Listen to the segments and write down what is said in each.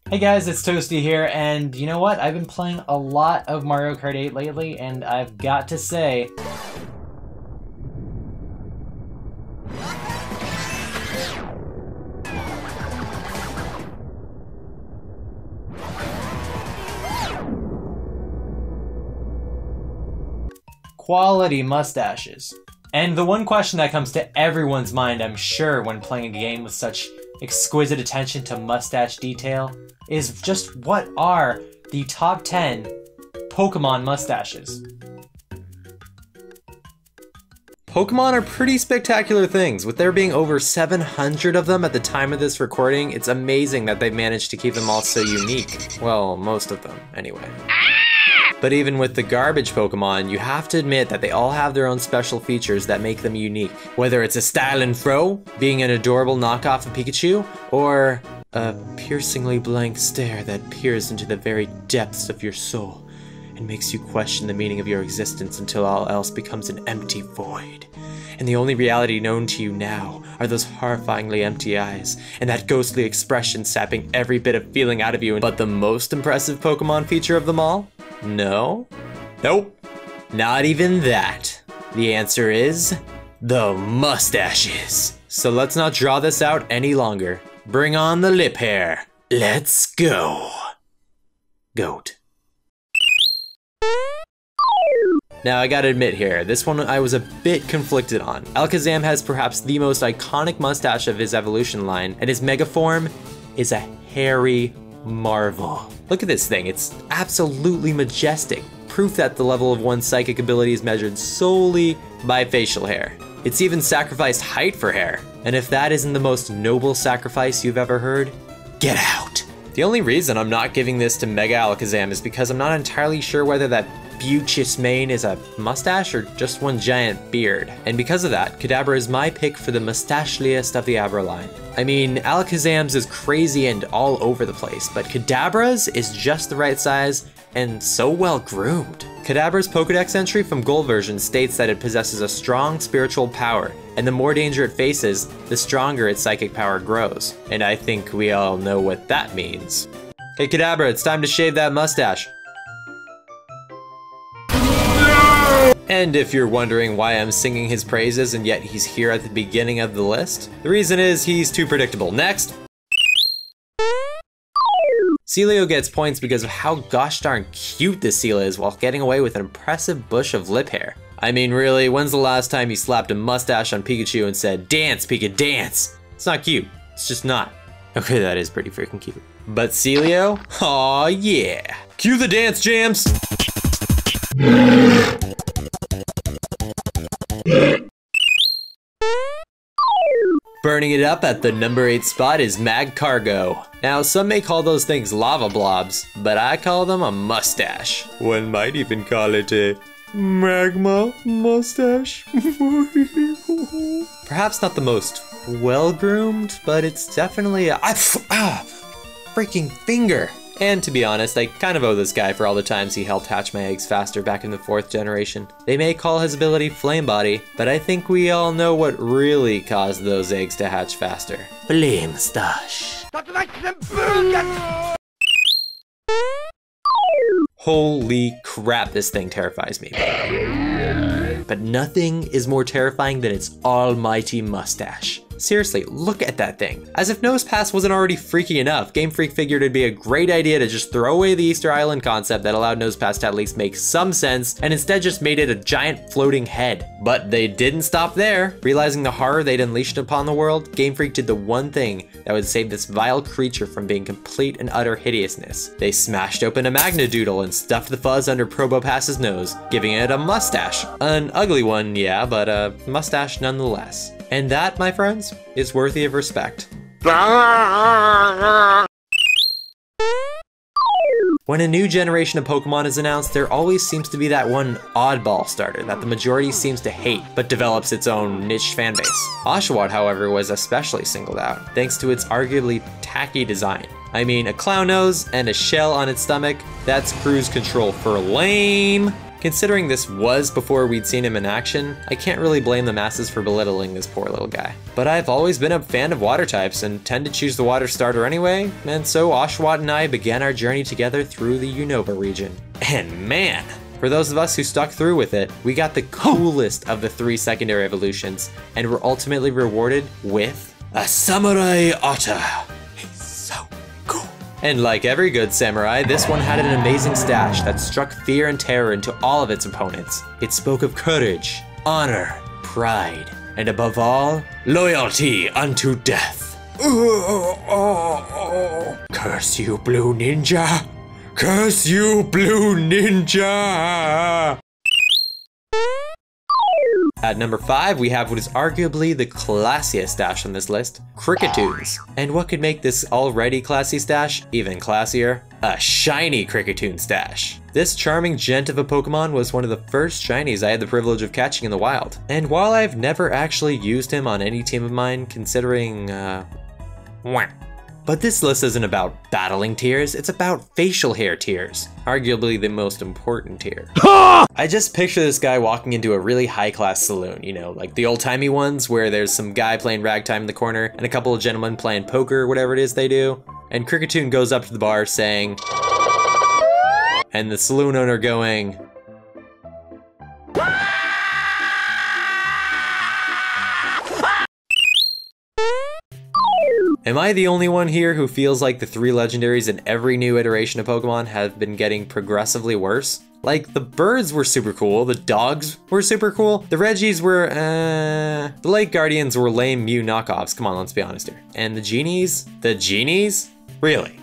Hey guys, it's Toasty here, and you know what? I've been playing a lot of Mario Kart 8 lately, and I've got to say... quality mustaches. And the one question that comes to everyone's mind, I'm sure, when playing a game with such exquisite attention to mustache detail, is just what are the top 10 Pokemon mustaches? Pokemon are pretty spectacular things. With there being over 700 of them at the time of this recording, it's amazing that they've managed to keep them all so unique. Well, most of them, anyway. But even with the garbage Pokemon, you have to admit that they all have their own special features that make them unique. Whether it's a Stoutland throw, being an adorable knockoff of Pikachu, or a piercingly blank stare that peers into the very depths of your soul and makes you question the meaning of your existence until all else becomes an empty void. And the only reality known to you now are those horrifyingly empty eyes and that ghostly expression sapping every bit of feeling out of you. But the most impressive Pokemon feature of them all? No? Nope. Not even that. The answer is the mustaches. So let's not draw this out any longer. Bring on the lip hair. Let's go. Goat. Now I gotta admit here, this one I was a bit conflicted on. Alakazam has perhaps the most iconic mustache of his evolution line, and his mega form is a hairy marvel. Look at this thing, it's absolutely majestic. Proof that the level of one's psychic ability is measured solely by facial hair. It's even sacrificed height for hair. And if that isn't the most noble sacrifice you've ever heard, get out. The only reason I'm not giving this to Mega Alakazam is because I'm not entirely sure whether that beauteous mane is a mustache or just one giant beard. And because of that, Kadabra is my pick for the mustacheliest of the Abra line. I mean, Alakazam's is crazy and all over the place, but Kadabra's is just the right size and so well groomed. Kadabra's Pokedex entry from Gold version states that it possesses a strong spiritual power, and the more danger it faces, the stronger its psychic power grows. And I think we all know what that means. Hey Kadabra, it's time to shave that mustache. And if you're wondering why I'm singing his praises and yet he's here at the beginning of the list, the reason is he's too predictable. Next! Sealeo gets points because of how gosh darn cute this seal is while getting away with an impressive bush of lip hair. I mean really, when's the last time you slapped a mustache on Pikachu and said, "Dance, Pika, dance"? It's not cute. It's just not. Okay, that is pretty freaking cute. But Sealeo? Aw yeah! Cue the dance jams! Burning it up at the number 8 spot is Magcargo. Now, some may call those things lava blobs, but I call them a mustache. One might even call it a magma mustache. Perhaps not the most well-groomed, but it's definitely a freaking finger. And to be honest, I kind of owe this guy for all the times he helped hatch my eggs faster back in the 4th generation. They may call his ability Flame Body, but I think we all know what really caused those eggs to hatch faster. Flame Stash. Holy crap, this thing terrifies me. But nothing is more terrifying than its almighty mustache. Seriously, look at that thing. As if Nosepass wasn't already freaky enough, Game Freak figured it'd be a great idea to just throw away the Easter Island concept that allowed Nosepass to at least make some sense, and instead just made it a giant floating head. But they didn't stop there. Realizing the horror they'd unleashed upon the world, Game Freak did the one thing that would save this vile creature from being complete and utter hideousness. They smashed open a Magnadoodle and stuffed the fuzz under Probopass's nose, giving it a mustache. An ugly one, yeah, but a mustache nonetheless. And that, my friends, is worthy of respect. When a new generation of Pokemon is announced, there always seems to be that one oddball starter that the majority seems to hate, but develops its own niche fanbase. Oshawott, however, was especially singled out, thanks to its arguably tacky design. I mean, a clown nose and a shell on its stomach, that's cruise control for lame. Considering this was before we'd seen him in action, I can't really blame the masses for belittling this poor little guy. But I've always been a fan of water types and tend to choose the water starter anyway, and so Oshawott and I began our journey together through the Unova region. And man, for those of us who stuck through with it, we got the coolest of the 3 secondary evolutions, and were ultimately rewarded with a Samurai Otter. And like every good samurai, this one had an amazing stash that struck fear and terror into all of its opponents. It spoke of courage, honor, pride, and above all, loyalty unto death. Curse you, Blue Ninja! Curse you, Blue Ninja! At number 5, we have what is arguably the classiest stash on this list, Kricketunes. And what could make this already classy stash even classier? A shiny Kricketune stash. This charming gent of a Pokemon was one of the first shinies I had the privilege of catching in the wild. And while I've never actually used him on any team of mine, considering, But this list isn't about battling tiers, it's about facial hair tiers. Arguably the most important tier. I just picture this guy walking into a really high-class saloon, you know, like the old-timey ones where there's some guy playing ragtime in the corner and a couple of gentlemen playing poker or whatever it is they do. And Kricketune goes up to the bar saying, and the saloon owner going, am I the only one here who feels like the 3 legendaries in every new iteration of Pokemon have been getting progressively worse? Like, the birds were super cool, the dogs were super cool, the Reggies were, the Lake Guardians were lame Mew knockoffs, come on, let's be honest here. And the Genies? The Genies? Really?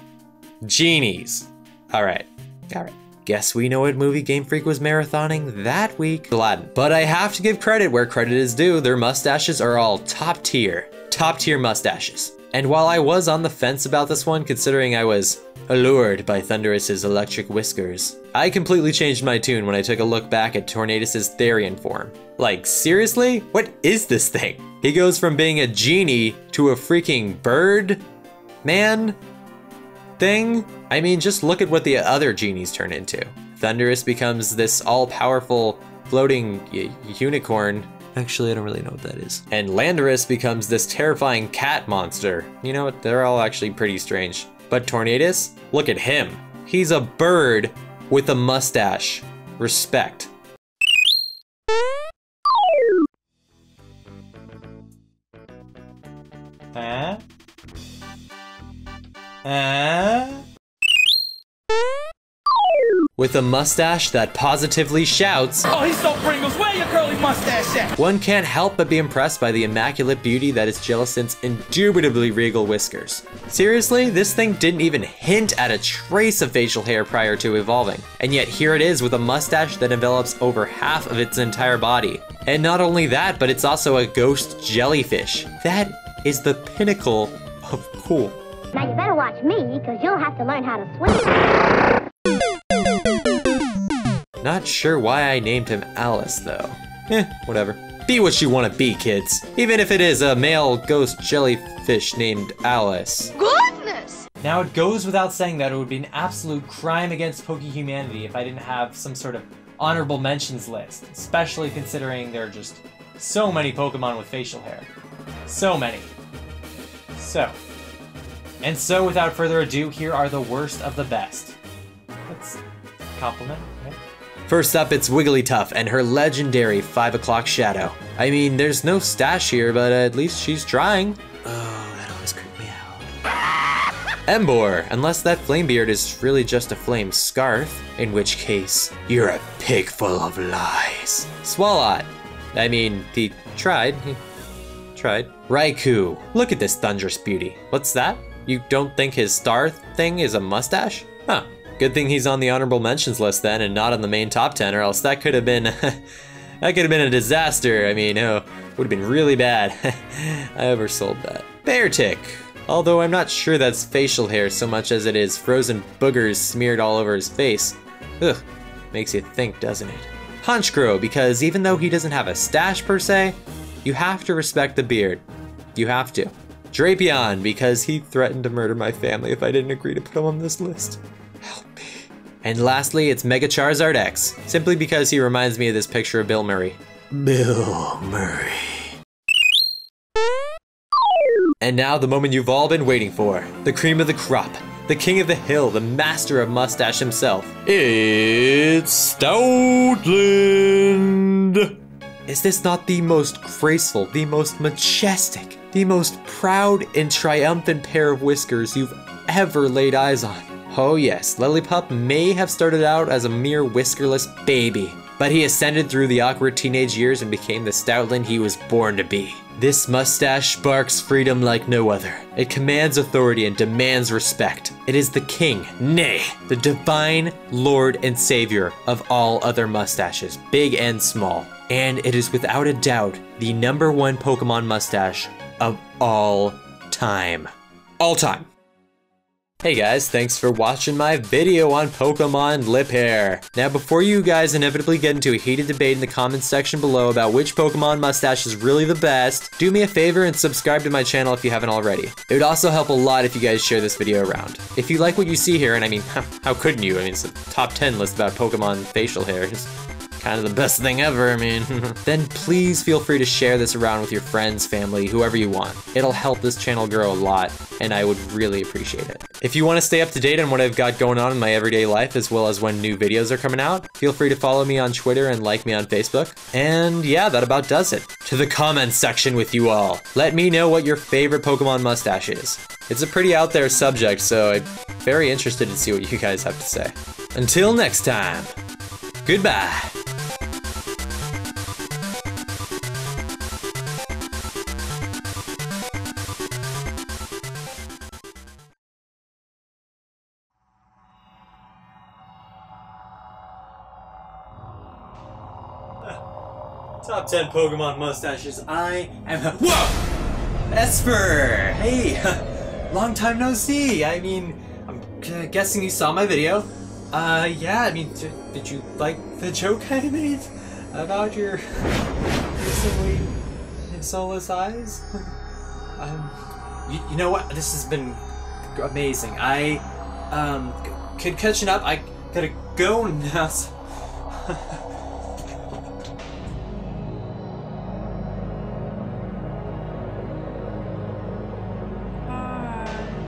Genies. Alright. Guess we know what movie Game Freak was marathoning that week. Aladdin. But I have to give credit where credit is due, their mustaches are all top tier mustaches. And while I was on the fence about this one, considering I was allured by Thundurus's electric whiskers, I completely changed my tune when I took a look back at Tornadus's Therian form. Like, seriously? What is this thing? He goes from being a genie to a freaking bird man thing? I mean, just look at what the other genies turn into. Thundurus becomes this all-powerful floating unicorn. Actually, I don't really know what that is. And Landorus becomes this terrifying cat monster. You know what? They're all actually pretty strange. But Tornadus? Look at him. He's a bird with a mustache. Respect. With a mustache that positively shouts, "Oh, he's so Pringles, where your curly mustache at?" One can't help but be impressed by the immaculate beauty that is Jellicent's indubitably regal whiskers. Seriously, this thing didn't even hint at a trace of facial hair prior to evolving. And yet here it is with a mustache that envelops over half of its entire body. And not only that, but it's also a ghost jellyfish. That is the pinnacle of cool. Now you better watch me, because you'll have to learn how to swim. Not sure why I named him Alice, though. Whatever. Be what you want to be, kids. Even if it is a male ghost jellyfish named Alice. Goodness! Now, it goes without saying that it would be an absolute crime against Pokehumanity if I didn't have some sort of honorable mentions list, especially considering there are just so many Pokemon with facial hair. So many. So, without further ado, here are the worst of the best. That's a compliment, right? First up, it's Wigglytuff and her legendary 5 o'clock shadow. I mean, there's no stash here, but at least she's trying. Oh, that always creeped me out. Embor, unless that Flamebeard is really just a flame scarf, in which case, you're a pig full of lies. Swalot, I mean, he tried. Raikou, look at this thunderous beauty. What's that? You don't think his star thing is a mustache? Huh. Good thing he's on the honorable mentions list then and not on the main top 10, or else that could have been a disaster. I mean, oh, would have been really bad. I oversold that. Beartick, although I'm not sure that's facial hair so much as it is frozen boogers smeared all over his face. Ugh, makes you think, doesn't it? Honchkrow, because even though he doesn't have a stash per se, you have to respect the beard. You have to. Drapion, because he threatened to murder my family if I didn't agree to put him on this list. Help me. And lastly, it's Mega Charizard X, simply because he reminds me of this picture of Bill Murray. Bill Murray. And now the moment you've all been waiting for. The cream of the crop. The king of the hill, the master of mustache himself. It's Stoutland! Is this not the most graceful, the most majestic, the most proud and triumphant pair of whiskers you've ever laid eyes on? Oh yes, Lillipup may have started out as a mere whiskerless baby, but he ascended through the awkward teenage years and became the Stoutland he was born to be. This mustache sparks freedom like no other. It commands authority and demands respect. It is the king, nay, the divine lord and savior of all other mustaches, big and small. And it is without a doubt the #1 Pokemon mustache of all time. All time. Hey guys, thanks for watching my video on Pokemon lip hair. Now before you guys inevitably get into a heated debate in the comments section below about which Pokemon mustache is really the best, do me a favor and subscribe to my channel if you haven't already. It would also help a lot if you guys share this video around. If you like what you see here, and I mean, how couldn't you? I mean, it's a top 10 list about Pokemon facial hair. It's kind of the best thing ever, I mean. Then please feel free to share this around with your friends, family, whoever you want. It'll help this channel grow a lot, and I would really appreciate it. If you want to stay up to date on what I've got going on in my everyday life, as well as when new videos are coming out, feel free to follow me on Twitter and like me on Facebook. And yeah, that about does it. To the comments section with you all. Let me know what your favorite Pokemon mustache is. It's a pretty out there subject, so I'm very interested to see what you guys have to say. Until next time, goodbye. Top 10 Pokemon mustaches. I am. Whoa! Esper! Hey! Long time no see! I mean, I'm guessing you saw my video. Yeah, I mean, did you like the joke I made about your recently soulless eyes? You know what? This has been amazing. Catching up. I gotta go now.